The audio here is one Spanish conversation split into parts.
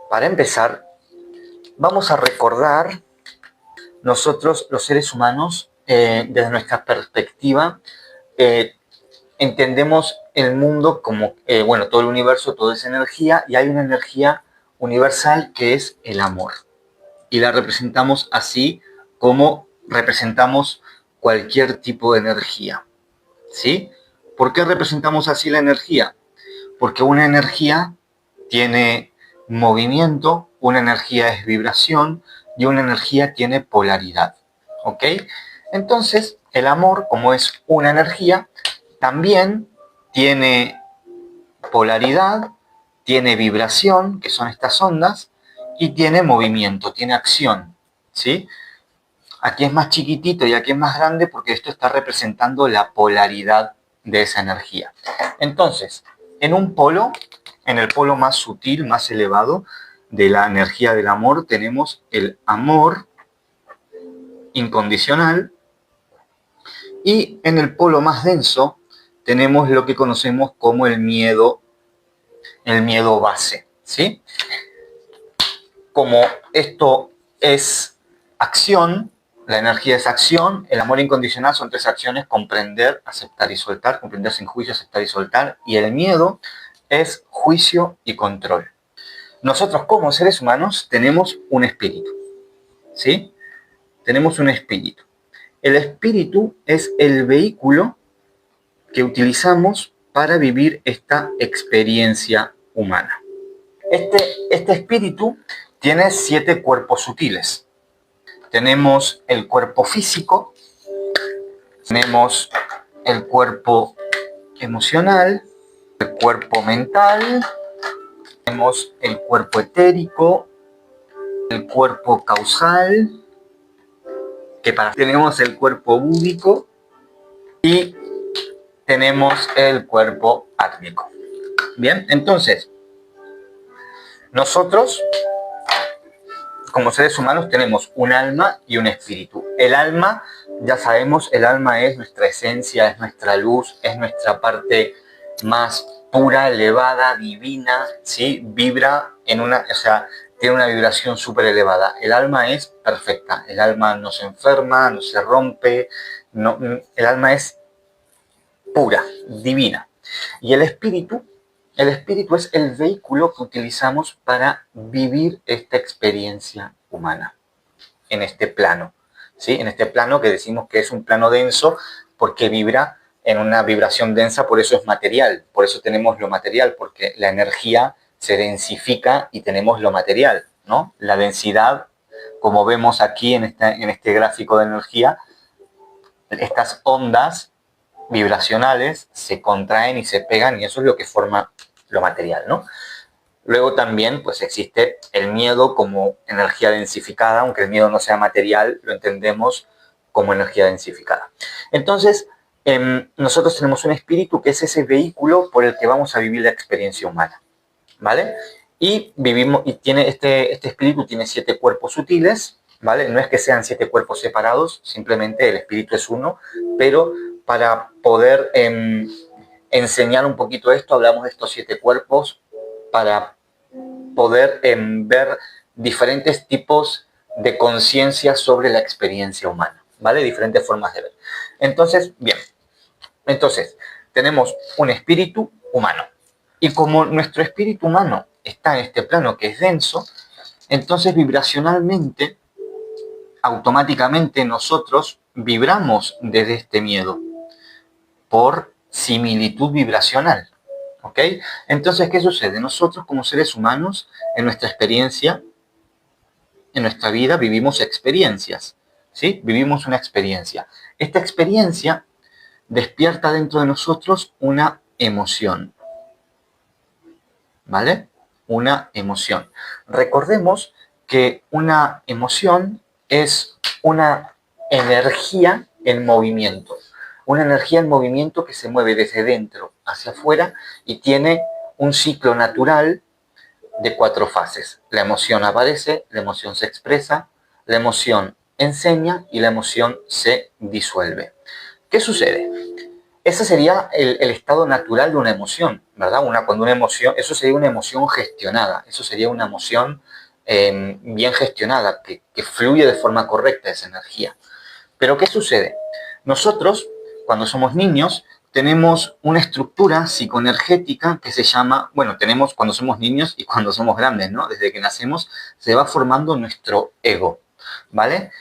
Para empezar, vamos a recordar nosotros, los seres humanos, desde nuestra perspectiva, entendemos el mundo como, todo el universo, todo es energía, y hay una energía universal que es el amor. Y la representamos así como representamos cualquier tipo de energía. ¿Sí? ¿Por qué representamos así la energía? Porque una energía tiene movimiento, una energía es vibración y una energía tiene polaridad. ¿Ok? Entonces, el amor, como es una energía, también tiene polaridad, tiene vibración, que son estas ondas, y tiene movimiento, tiene acción. ¿Sí? Aquí es más chiquitito y aquí es más grande porque esto está representando la polaridad de esa energía. Entonces, en un polo, en el polo más sutil, más elevado de la energía del amor, tenemos el amor incondicional, y en el polo más denso tenemos lo que conocemos como el miedo base, ¿sí? Como esto es acción, la energía es acción, el amor incondicional son tres acciones: comprender, aceptar y soltar, comprender sin juicio, aceptar y soltar, y el miedo es juicio y control. Nosotros como seres humanos tenemos un espíritu, ¿sí? Tenemos un espíritu. El espíritu es el vehículo que utilizamos para vivir esta experiencia humana. Este espíritu tiene 7 cuerpos sutiles. Tenemos el cuerpo físico, tenemos el cuerpo emocional, el cuerpo mental, tenemos el cuerpo etérico, el cuerpo causal, tenemos el cuerpo búdico y tenemos el cuerpo átmico. Bien, entonces, nosotros como seres humanos tenemos un alma y un espíritu. El alma, ya sabemos, el alma es nuestra esencia, es nuestra luz, es nuestra parte más pura, elevada, divina, ¿sí? Vibra tiene una vibración súper elevada. El alma es perfecta, el alma no se enferma, no se rompe, el alma es pura, divina. Y el espíritu es el vehículo que utilizamos para vivir esta experiencia humana en este plano, ¿sí? En este plano que decimos que es un plano denso porque vibra en una vibración densa, por eso es material, por eso tenemos lo material, porque la energía se densifica y tenemos lo material, ¿no? La densidad, como vemos aquí en este gráfico de energía, estas ondas vibracionales se contraen y se pegan, y eso es lo que forma lo material, ¿no? Luego también pues existe el miedo como energía densificada, aunque el miedo no sea material, lo entendemos como energía densificada. Entonces, nosotros tenemos un espíritu que es ese vehículo por el que vamos a vivir la experiencia humana, ¿vale? Y tiene este espíritu tiene 7 cuerpos sutiles, ¿vale? No es que sean 7 cuerpos separados, simplemente el espíritu es uno, pero para poder enseñar un poquito esto, hablamos de estos 7 cuerpos para poder ver diferentes tipos de conciencia sobre la experiencia humana, ¿vale? Diferentes formas de ver. Entonces, bien, tenemos un espíritu humano. Y como nuestro espíritu humano está en este plano que es denso, entonces vibracionalmente, automáticamente nosotros vibramos desde este miedo por similitud vibracional. ¿Ok? Entonces, ¿qué sucede? Nosotros como seres humanos, en nuestra experiencia, en nuestra vida, vivimos experiencias. ¿Sí? Vivimos una experiencia. Esta experiencia despierta dentro de nosotros una emoción. ¿Vale? Una emoción. Recordemos que una emoción es una energía en movimiento. Una energía en movimiento que se mueve desde dentro hacia afuera y tiene un ciclo natural de 4 fases. La emoción aparece, la emoción se expresa, la emoción enseña y la emoción se disuelve. ¿Qué sucede? ese sería el estado natural de una emoción, ¿verdad? Cuando una emoción, eso sería una emoción gestionada, eso sería una emoción bien gestionada, que fluye de forma correcta esa energía. Pero ¿qué sucede? Nosotros, cuando somos niños, tenemos una estructura psicoenergética que se llama, bueno, tenemos cuando somos niños y cuando somos grandes, ¿no? Desde que nacemos se va formando nuestro ego, ¿vale?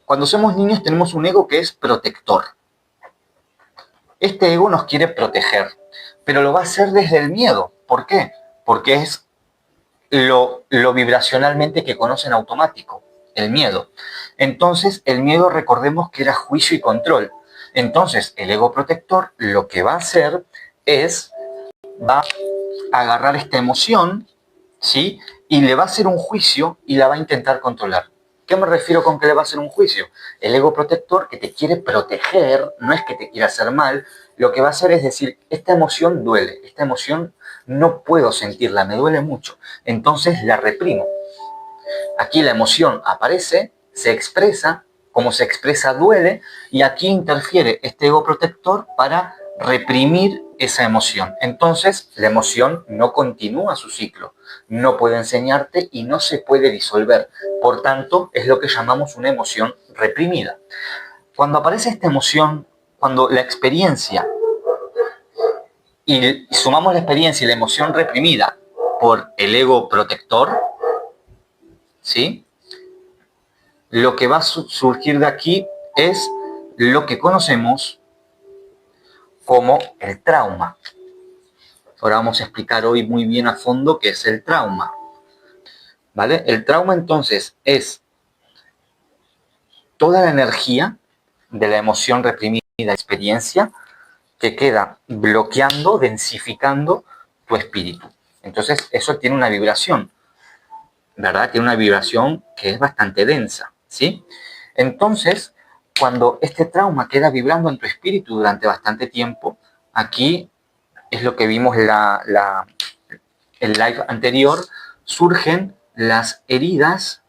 Cuando somos niños tenemos un ego que es protector. Este ego nos quiere proteger, pero lo va a hacer desde el miedo. ¿Por qué? Porque es lo vibracionalmente que conocen automático, el miedo. Entonces, el miedo, recordemos que era juicio y control. Entonces, el ego protector lo que va a hacer es, va a agarrar esta emoción, ¿sí? Y le va a hacer un juicio y la va a intentar controlar. ¿Qué me refiero con que le va a hacer un juicio? El ego protector, que te quiere proteger, no es que te quiera hacer mal, lo que va a hacer es decir, esta emoción duele, esta emoción no puedo sentirla, me duele mucho, entonces la reprimo. Aquí la emoción aparece, se expresa, como se expresa duele, y aquí interfiere este ego protector para reprimir esa emoción. Entonces la emoción no continúa su ciclo, no puede enseñarte y no se puede disolver. Por tanto, es lo que llamamos una emoción reprimida. Cuando aparece esta emoción, cuando la experiencia, y sumamos la experiencia y la emoción reprimida por el ego protector, ¿sí? Lo que va a surgir de aquí es lo que conocemos como el trauma. Ahora vamos a explicar hoy muy bien a fondo qué es el trauma, ¿vale? El trauma entonces es toda la energía de la emoción reprimida, experiencia, que queda bloqueando, densificando tu espíritu. Entonces eso tiene una vibración, ¿verdad? Tiene una vibración que es bastante densa, ¿sí? Entonces, cuando este trauma queda vibrando en tu espíritu durante bastante tiempo, aquí es lo que vimos en el live anterior, surgen las heridas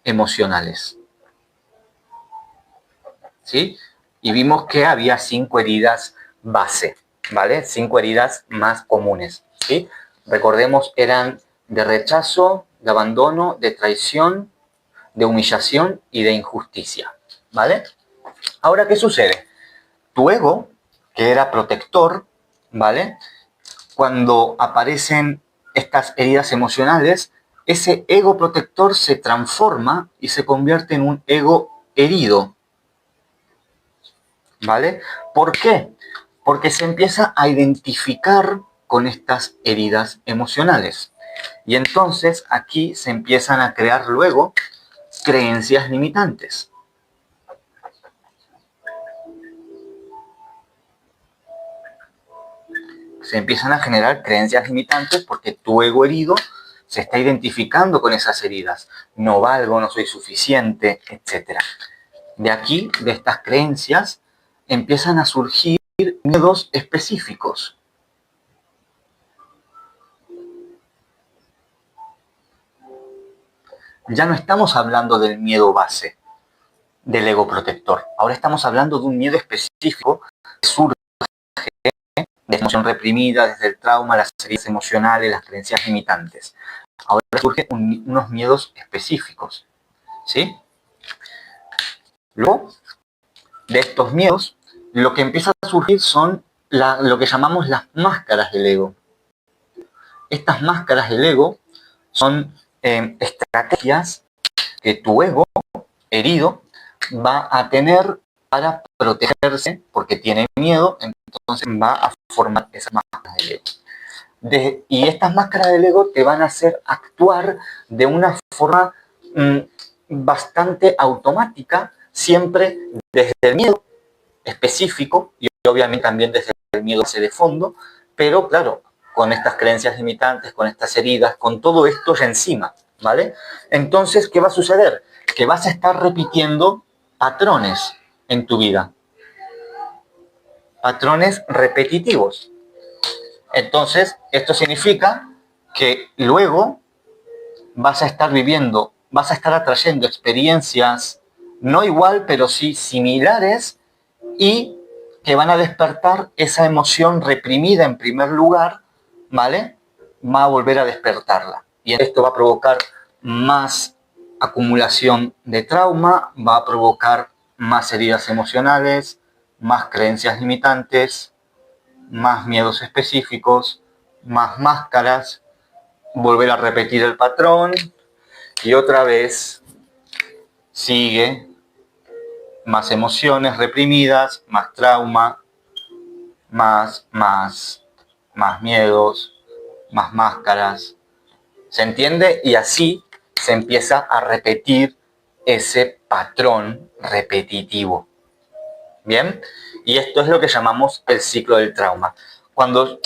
emocionales, ¿sí? Y vimos que había 5 heridas base, ¿vale? 5 heridas más comunes, ¿sí? Recordemos, eran de rechazo, de abandono, de traición, de humillación y de injusticia, ¿vale? Ahora, ¿qué sucede? Tu ego, que era protector, ¿vale? Cuando aparecen estas heridas emocionales, ese ego protector se transforma y se convierte en un ego herido, ¿vale? ¿Por qué? Porque se empieza a identificar con estas heridas emocionales. Y entonces aquí se empiezan a crear luego creencias limitantes. Se empiezan a generar creencias limitantes porque tu ego herido se está identificando con esas heridas. No valgo, no soy suficiente, etc. De aquí, de estas creencias, empiezan a surgir miedos específicos. Ya no estamos hablando del miedo base, del ego protector. Ahora estamos hablando de un miedo específico que surge de emoción reprimida, desde el trauma, las heridas emocionales, las creencias limitantes. Ahora surgen unos miedos específicos, ¿sí? Luego, de estos miedos, lo que empieza a surgir son lo que llamamos las máscaras del ego. Estas máscaras del ego son estrategias que tu ego herido va a tener para protegerse porque tiene miedo, entonces va a formar esas máscaras del ego. Y estas máscaras del ego te van a hacer actuar de una forma bastante automática, siempre desde el miedo específico y obviamente también desde el miedo de fondo, pero claro, con estas creencias limitantes, con estas heridas, con todo esto ya encima, ¿vale? Entonces, ¿qué va a suceder? Que vas a estar repitiendo patrones en tu vida, patrones repetitivos. Entonces, esto significa que luego vas a estar viviendo, vas a estar atrayendo experiencias no igual, pero sí similares, y que van a despertar esa emoción reprimida en primer lugar, ¿vale? Va a volver a despertarla. Y esto va a provocar más acumulación de trauma, va a provocar más heridas emocionales, más creencias limitantes, más miedos específicos, más máscaras, volver a repetir el patrón y otra vez sigue más emociones reprimidas, más trauma, más miedos, más máscaras. ¿Se entiende? Y así se empieza a repetir ese patrón repetitivo. ¿Bien? Y esto es lo que llamamos el ciclo del trauma. Cuando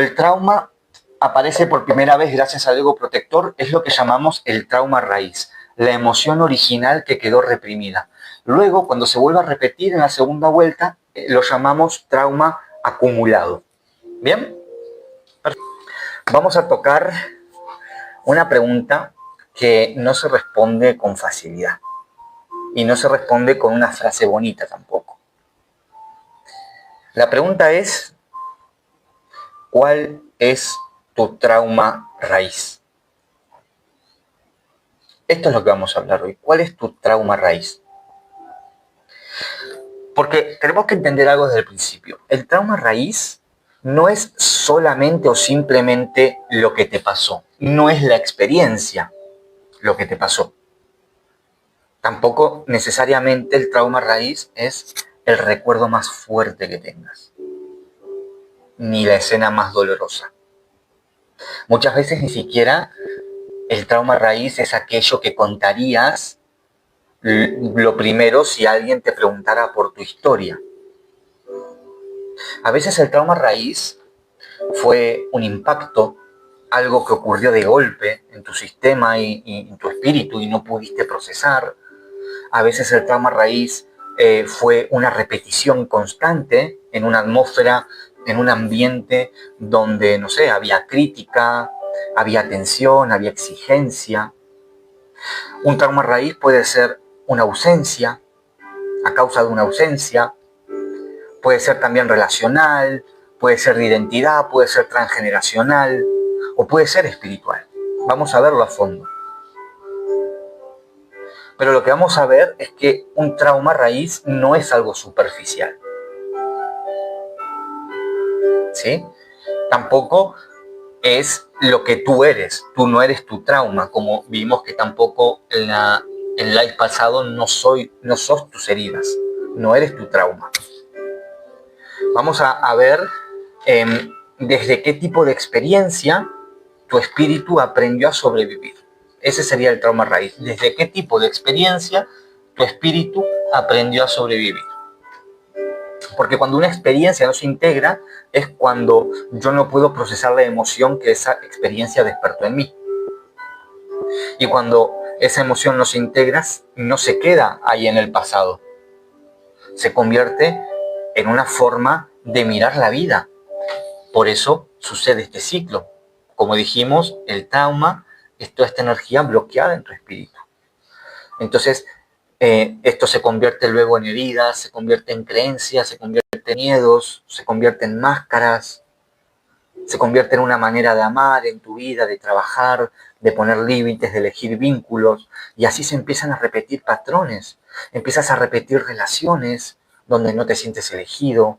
el trauma aparece por primera vez gracias al ego protector, es lo que llamamos el trauma raíz, la emoción original que quedó reprimida. Luego, cuando se vuelve a repetir en la segunda vuelta, lo llamamos trauma acumulado. ¿Bien? Vamos a tocar una pregunta que no se responde con facilidad y no se responde con una frase bonita tampoco. La pregunta es, ¿cuál es tu trauma raíz? Esto es lo que vamos a hablar hoy. ¿Cuál es tu trauma raíz? Porque tenemos que entender algo desde el principio. El trauma raíz no es solamente o simplemente lo que te pasó. No es la experiencia lo que te pasó. Tampoco necesariamente el trauma raíz es el recuerdo más fuerte que tengas, ni la escena más dolorosa. Muchas veces ni siquiera el trauma raíz es aquello que contarías lo primero si alguien te preguntara por tu historia. A veces el trauma raíz fue un impacto, algo que ocurrió de golpe en tu sistema y en tu espíritu y no pudiste procesar. A veces el trauma raíz fue una repetición constante en una atmósfera, en un ambiente donde, no sé, había crítica, había tensión, había exigencia. Un trauma raíz puede ser una ausencia, a causa de una ausencia, puede ser también relacional, puede ser de identidad, puede ser transgeneracional o puede ser espiritual. Vamos a verlo a fondo. Pero lo que vamos a ver es que un trauma raíz no es algo superficial. ¿Sí? Tampoco es lo que tú eres. Tú no eres tu trauma, como vimos que tampoco en el live pasado no sos tus heridas. No eres tu trauma. Vamos a ver desde qué tipo de experiencia tu espíritu aprendió a sobrevivir. Ese sería el trauma raíz. ¿Desde qué tipo de experiencia tu espíritu aprendió a sobrevivir? Porque cuando una experiencia no se integra es cuando yo no puedo procesar la emoción que esa experiencia despertó en mí. Y cuando esa emoción no se integra, no se queda ahí en el pasado. Se convierte en una forma de mirar la vida. Por eso sucede este ciclo. Como dijimos, el trauma es toda esta energía bloqueada en tu espíritu. Entonces, esto se convierte luego en heridas, se convierte en creencias, se convierte en miedos, se convierte en máscaras, se convierte en una manera de amar en tu vida, de trabajar, de poner límites, de elegir vínculos, y así se empiezan a repetir patrones. Empiezas a repetir relaciones donde no te sientes elegido,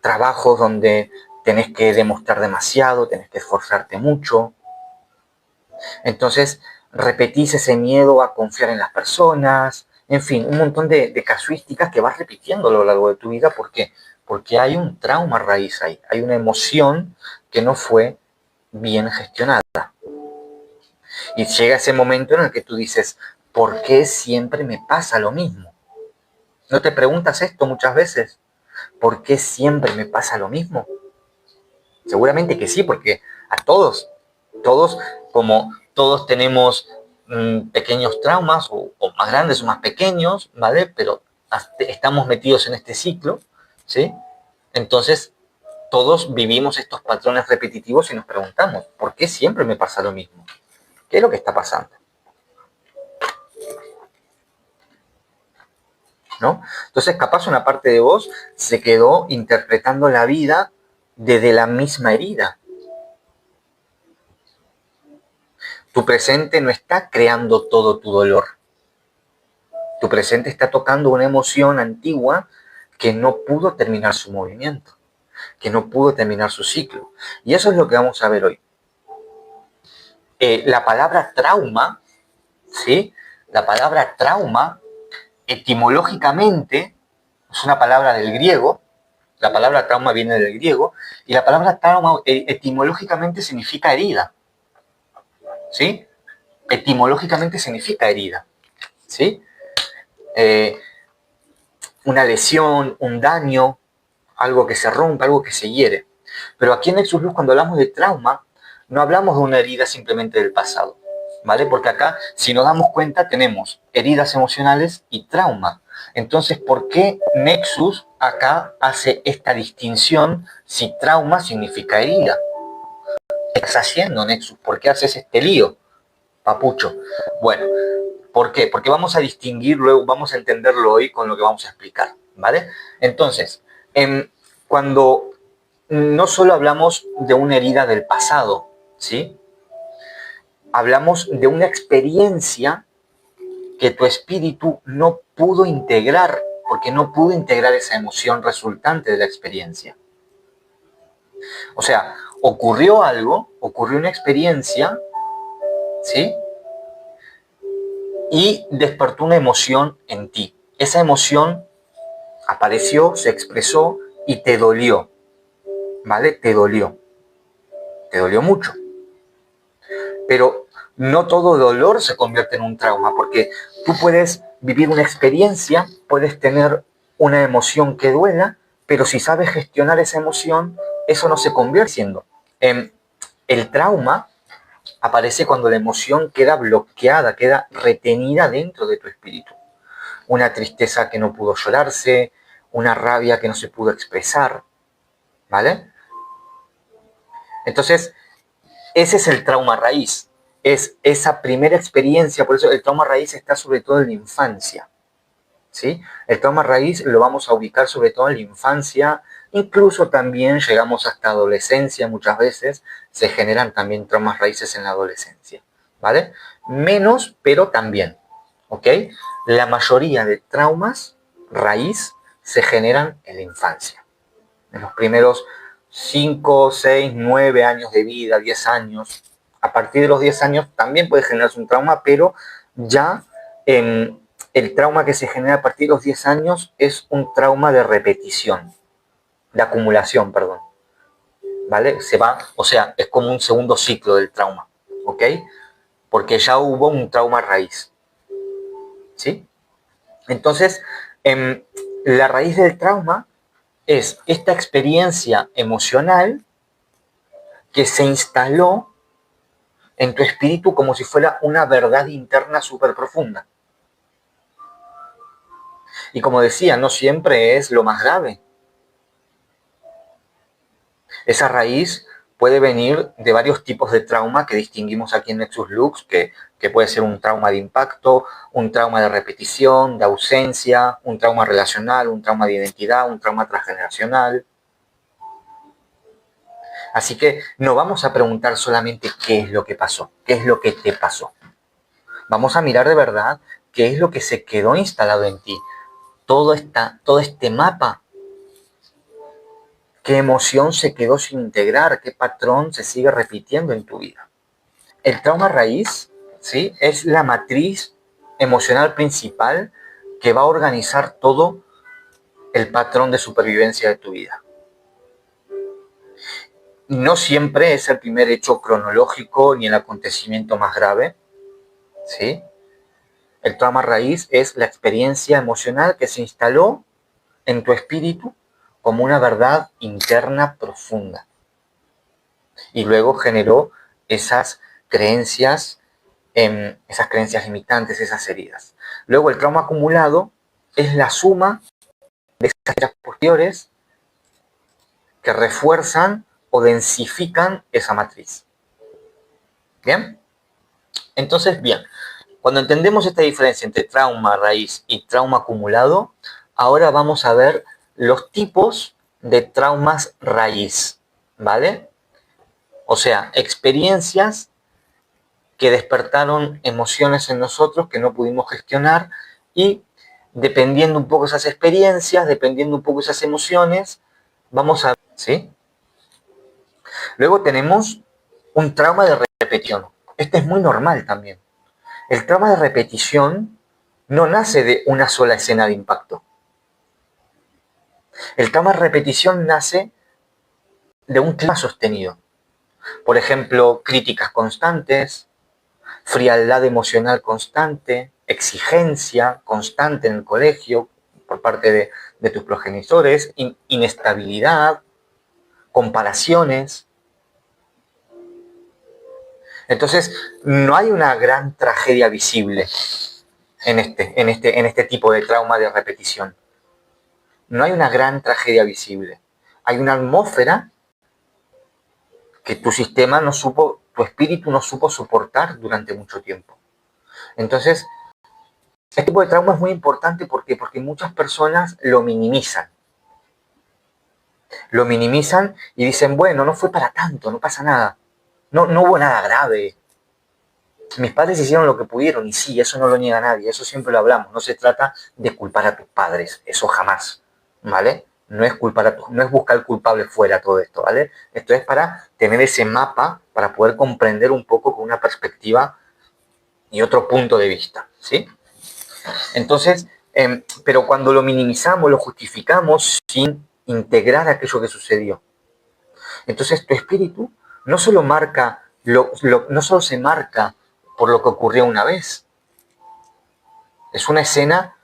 trabajos donde tenés que demostrar demasiado, tenés que esforzarte mucho. Entonces, repetís ese miedo a confiar en las personas, en fin, un montón de casuísticas que vas repitiendo a lo largo de tu vida. ¿Por qué? Porque hay un trauma raíz ahí, hay una emoción que no fue bien gestionada. Y llega ese momento en el que tú dices, ¿por qué siempre me pasa lo mismo? ¿No te preguntas esto muchas veces? ¿Por qué siempre me pasa lo mismo? Seguramente que sí, porque a todos, como todos tenemos pequeños traumas, o más grandes o más pequeños, ¿vale? Pero estamos metidos en este ciclo, ¿sí? Entonces, todos vivimos estos patrones repetitivos y nos preguntamos, ¿por qué siempre me pasa lo mismo? ¿Qué es lo que está pasando? ¿no? Entonces, capaz una parte de vos se quedó interpretando la vida desde la misma herida. Tu presente no está creando todo tu dolor. Tu presente está tocando una emoción antigua que no pudo terminar su movimiento, que no pudo terminar su ciclo. Y eso es lo que vamos a ver hoy. La palabra trauma, ¿sí? La palabra trauma, etimológicamente, es una palabra del griego. La palabra trauma viene del griego. Y la palabra trauma etimológicamente significa herida. ¿Sí? Etimológicamente significa herida. ¿Sí? Una lesión, un daño, algo que se rompe, algo que se hiere. Pero aquí en Nexus Luz, cuando hablamos de trauma, no hablamos de una herida simplemente del pasado, ¿vale? Porque acá, si nos damos cuenta, tenemos heridas emocionales y trauma. Entonces, ¿por qué Nexus acá hace esta distinción si trauma significa herida? ¿Qué estás haciendo, Nexus? ¿Por qué haces este lío, papucho? Bueno, ¿por qué? Porque vamos a distinguir luego, vamos a entenderlo hoy con lo que vamos a explicar, ¿vale? Entonces, cuando no solo hablamos de una herida del pasado, ¿sí? Hablamos de una experiencia que tu espíritu no pudo integrar, porque no pudo integrar esa emoción resultante de la experiencia. O sea, ocurrió algo, ocurrió una experiencia, ¿sí? Y despertó una emoción en ti. Esa emoción apareció, se expresó y te dolió, ¿vale? Te dolió mucho. Pero no todo dolor se convierte en un trauma, porque tú puedes vivir una experiencia, puedes tener una emoción que duela, pero si sabes gestionar esa emoción, eso no se convierte siendo. El trauma aparece cuando la emoción queda bloqueada, queda retenida dentro de tu espíritu. Una tristeza que no pudo llorarse, una rabia que no se pudo expresar, ¿vale? Entonces, ese es el trauma raíz. Es esa primera experiencia, por eso el trauma raíz está sobre todo en la infancia. ¿Sí? El trauma raíz lo vamos a ubicar sobre todo en la infancia, incluso también llegamos hasta adolescencia, muchas veces se generan también traumas raíces en la adolescencia, ¿vale? Menos, pero también, ¿ok? La mayoría de traumas raíz se generan en la infancia, en los primeros 5, 6, 9 años de vida, 10 años. A partir de los 10 años también puede generarse un trauma, pero ya el trauma que se genera a partir de los 10 años es un trauma de repetición, de acumulación, perdón. ¿Vale? Se va, o sea, es como un segundo ciclo del trauma, ¿ok? Porque ya hubo un trauma raíz, ¿sí? Entonces, la raíz del trauma es esta experiencia emocional que se instaló en tu espíritu como si fuera una verdad interna súper profunda. Y como decía, no siempre es lo más grave. Esa raíz puede venir de varios tipos de trauma que distinguimos aquí en Nexus Lux, que puede ser un trauma de impacto, un trauma de repetición, de ausencia, un trauma relacional, un trauma de identidad, un trauma transgeneracional. Así que no vamos a preguntar solamente qué es lo que pasó, qué es lo que te pasó. Vamos a mirar de verdad qué es lo que se quedó instalado en ti. Todo este mapa, qué emoción se quedó sin integrar, qué patrón se sigue repitiendo en tu vida. El trauma raíz, ¿sí? Es la matriz emocional principal que va a organizar todo el patrón de supervivencia de tu vida. No siempre es el primer hecho cronológico ni el acontecimiento más grave, ¿sí? El trauma raíz es la experiencia emocional que se instaló en tu espíritu como una verdad interna profunda. Y luego generó esas creencias limitantes, esas heridas. Luego el trauma acumulado es la suma de esas heridas posteriores que refuerzan o densifican esa matriz. ¿Bien? Entonces, bien, Cuando entendemos esta diferencia entre trauma raíz y trauma acumulado, ahora vamos a ver los tipos de traumas raíz, ¿vale? O sea, experiencias que despertaron emociones en nosotros que no pudimos gestionar y dependiendo un poco esas experiencias, dependiendo un poco esas emociones, vamos a... ¿sí? Luego tenemos un trauma de repetición. Este es muy normal también. El trauma de repetición no nace de una sola escena de impacto. El trauma de repetición nace de un clima sostenido. Por ejemplo, críticas constantes, frialdad emocional constante, exigencia constante en el colegio por parte de tus progenitores, inestabilidad, comparaciones. Entonces, no hay una gran tragedia visible en este tipo de trauma de repetición. No hay una gran tragedia visible. Hay una atmósfera que tu sistema no supo, tu espíritu no supo soportar durante mucho tiempo. Entonces, este tipo de trauma es muy importante porque muchas personas lo minimizan. Lo minimizan y dicen, bueno, no fue para tanto, no pasa nada. No hubo nada grave. Mis padres hicieron lo que pudieron y sí, eso no lo niega nadie, eso siempre lo hablamos. No se trata de culpar a tus padres, eso jamás, ¿vale? No es buscar el culpable fuera todo esto, ¿vale? Esto es para tener ese mapa, para poder comprender un poco con una perspectiva y otro punto de vista, ¿sí? Entonces, pero cuando lo minimizamos, lo justificamos sin integrar aquello que sucedió. Entonces, tu espíritu no solo no solo se marca por lo que ocurrió una vez. Es una escena,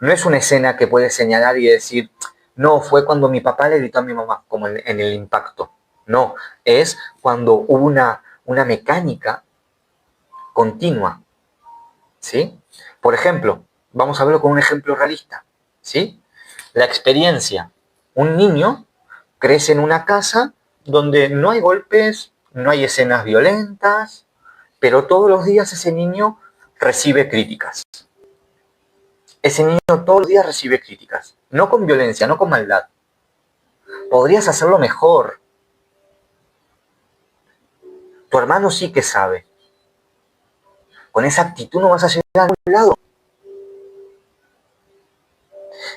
no es una escena que puedes señalar y decir, no, fue cuando mi papá le gritó a mi mamá, como en el impacto. No, es cuando hubo una mecánica continua, ¿sí? Por ejemplo, vamos a verlo con un ejemplo realista, ¿sí? La experiencia. Un niño crece en una casa donde no hay golpes, no hay escenas violentas, pero todos los días ese niño recibe críticas. Ese niño todos los días recibe críticas. No con violencia, no con maldad. Podrías hacerlo mejor. Tu hermano sí que sabe. Con esa actitud no vas a llegar a ningún lado.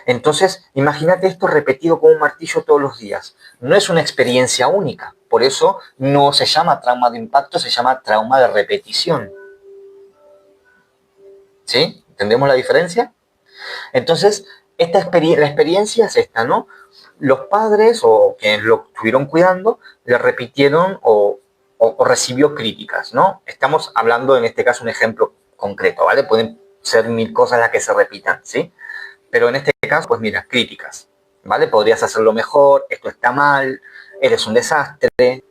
Entonces, imagínate esto repetido con un martillo todos los días. No es una experiencia única. Por eso no se llama trauma de impacto, se llama trauma de repetición. ¿Sí? ¿Entendemos la diferencia? Entonces, la experiencia es esta, ¿no? Los padres o quienes lo estuvieron cuidando le repitieron o recibió críticas, ¿no? Estamos hablando en este caso un ejemplo concreto, ¿vale? Pueden ser 1000 cosas las que se repitan, ¿sí? Pero en este caso, pues mira, críticas, ¿vale? Podrías hacerlo mejor, esto está mal, eres un desastre,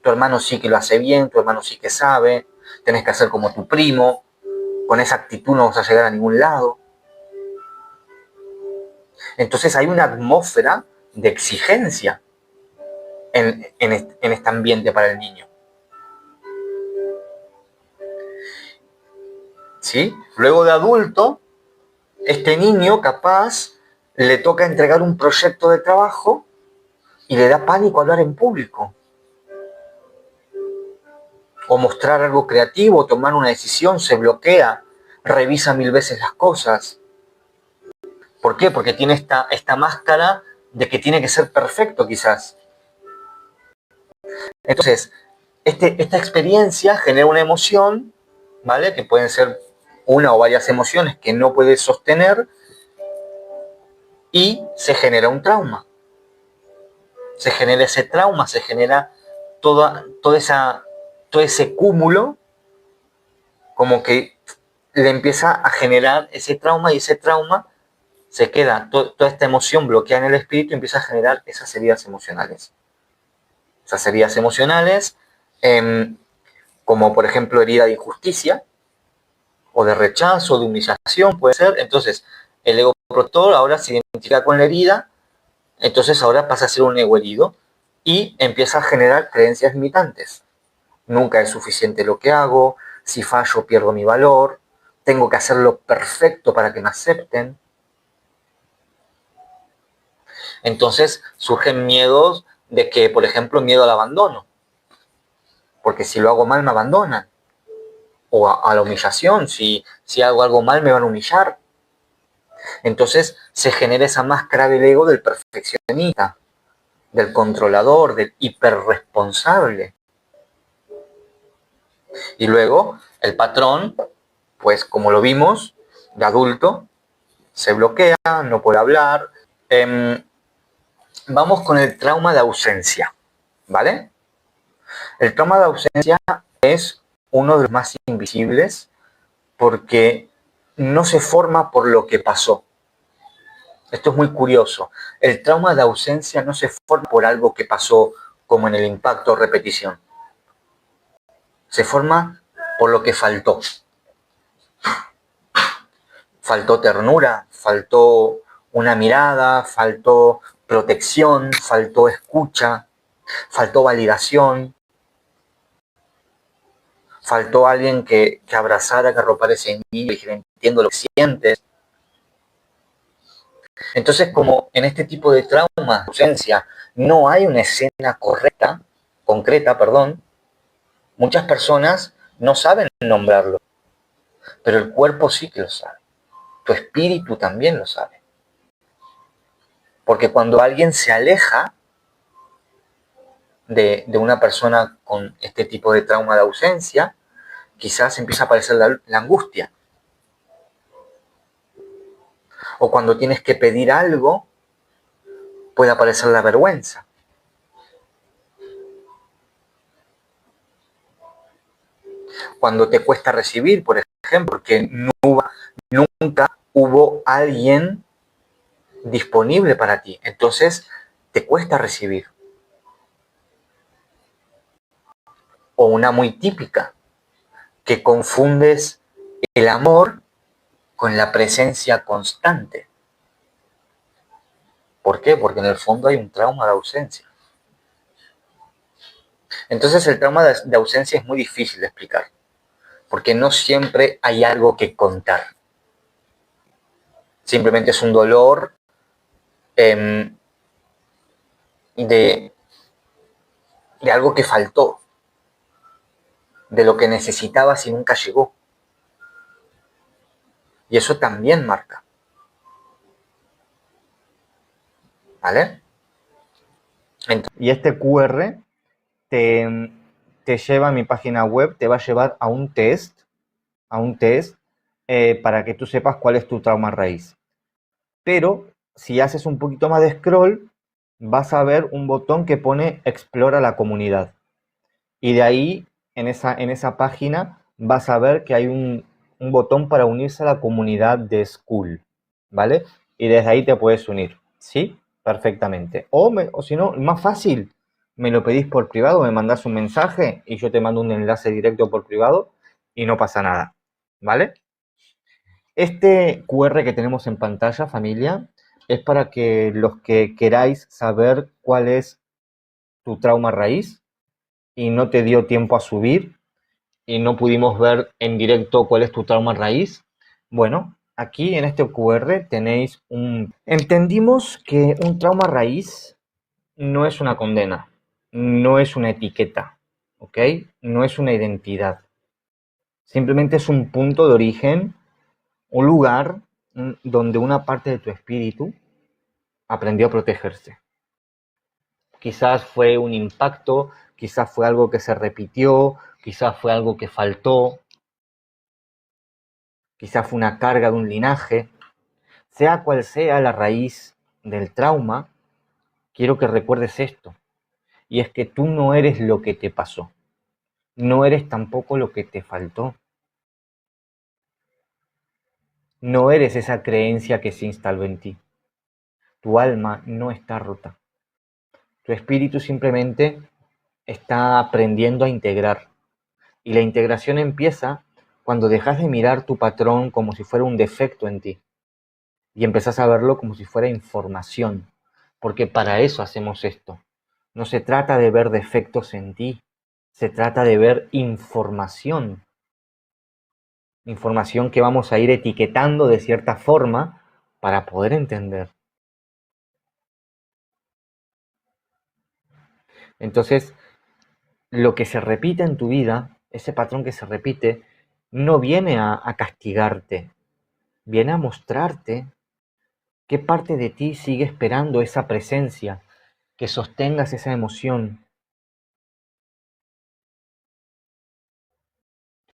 tu hermano sí que lo hace bien, tu hermano sí que sabe, tenés que hacer como tu primo, con esa actitud no vas a llegar a ningún lado. Entonces hay una atmósfera de exigencia en este ambiente para el niño. ¿Sí? Luego de adulto, este niño capaz le toca entregar un proyecto de trabajo y le da pánico hablar en público. O mostrar algo creativo, tomar una decisión, se bloquea, revisa 1000 veces las cosas. ¿Por qué? Porque tiene esta máscara de que tiene que ser perfecto quizás. Entonces, esta experiencia genera una emoción, ¿vale? Que pueden ser una o varias emociones que no puedes sostener y se genera un trauma. Se genera ese trauma, se genera todo ese cúmulo como que le empieza a generar ese trauma y ese trauma se queda, toda esta emoción bloqueada en el espíritu y empieza a generar esas heridas emocionales. Esas heridas emocionales, como por ejemplo herida de injusticia, o de rechazo, de humillación, puede ser. Entonces, el ego protector ahora se identifica con la herida, entonces ahora pasa a ser un ego herido y empieza a generar creencias limitantes. Nunca es suficiente lo que hago, si fallo pierdo mi valor, tengo que hacerlo perfecto para que me acepten. Entonces surgen miedos de que, por ejemplo, miedo al abandono, porque si lo hago mal me abandonan, o a la humillación, si hago algo mal me van a humillar. Entonces se genera esa máscara del ego del perfeccionista, del controlador, del hiperresponsable. Y luego el patrón, pues como lo vimos, de adulto, se bloquea, no puede hablar. Vamos con el trauma de ausencia, ¿vale? El trauma de ausencia es uno de los más invisibles porque no se forma por lo que pasó. Esto es muy curioso. El trauma de ausencia no se forma por algo que pasó como en el impacto o repetición. Se forma por lo que faltó. Faltó ternura, faltó una mirada, faltó protección, faltó escucha, faltó validación, faltó alguien que abrazara, que arropara ese niño y dijera, entiendo lo que sientes. Entonces, como en este tipo de trauma, ausencia, no hay una escena concreta, muchas personas no saben nombrarlo, pero el cuerpo sí que lo sabe. Tu espíritu también lo sabe. Porque cuando alguien se aleja de una persona con este tipo de trauma de ausencia, quizás empieza a aparecer la angustia. O cuando tienes que pedir algo, puede aparecer la vergüenza. Cuando te cuesta recibir, por ejemplo, porque nunca hubo alguien disponible para ti. Entonces, te cuesta recibir. O una muy típica, que confundes el amor con la presencia constante. ¿Por qué? Porque en el fondo hay un trauma de ausencia. Entonces el trauma de ausencia es muy difícil de explicar, porque no siempre hay algo que contar. Simplemente es un dolor de algo que faltó, de lo que necesitabas y nunca llegó. Y eso también marca. ¿Vale? Entonces, y este QR te lleva a mi página web, te va a llevar a un test para que tú sepas cuál es tu trauma raíz. Pero si haces un poquito más de scroll, vas a ver un botón que pone Explora la comunidad. Y de ahí, en esa página, vas a ver que hay un botón para unirse a la comunidad de School, ¿vale? Y desde ahí te puedes unir, ¿sí? Perfectamente. O si no, más fácil, me lo pedís por privado, me mandás un mensaje y yo te mando un enlace directo por privado y no pasa nada, ¿vale? Este QR que tenemos en pantalla, familia, es para que los que queráis saber cuál es tu trauma raíz y no te dio tiempo a subir y no pudimos ver en directo cuál es tu trauma raíz. Bueno, aquí en este QR tenéis un... Entendimos que un trauma raíz no es una condena, no es una etiqueta, ¿ok? No es una identidad. Simplemente es un punto de origen, un lugar donde una parte de tu espíritu aprendió a protegerse. Quizás fue un impacto, quizás fue algo que se repitió, quizás fue algo que faltó, quizás fue una carga de un linaje. Sea cual sea la raíz del trauma, quiero que recuerdes esto, y es que tú no eres lo que te pasó, no eres tampoco lo que te faltó, no eres esa creencia que se instaló en ti. Tu alma no está rota. Tu espíritu simplemente está aprendiendo a integrar. Y la integración empieza cuando dejas de mirar tu patrón como si fuera un defecto en ti y empezás a verlo como si fuera información, porque para eso hacemos esto. No se trata de ver defectos en ti, se trata de ver información. información que vamos a ir etiquetando de cierta forma para poder entender. Entonces, lo que se repite en tu vida, ese patrón que se repite, no viene a castigarte, viene a mostrarte qué parte de ti sigue esperando esa presencia, que sostengas esa emoción,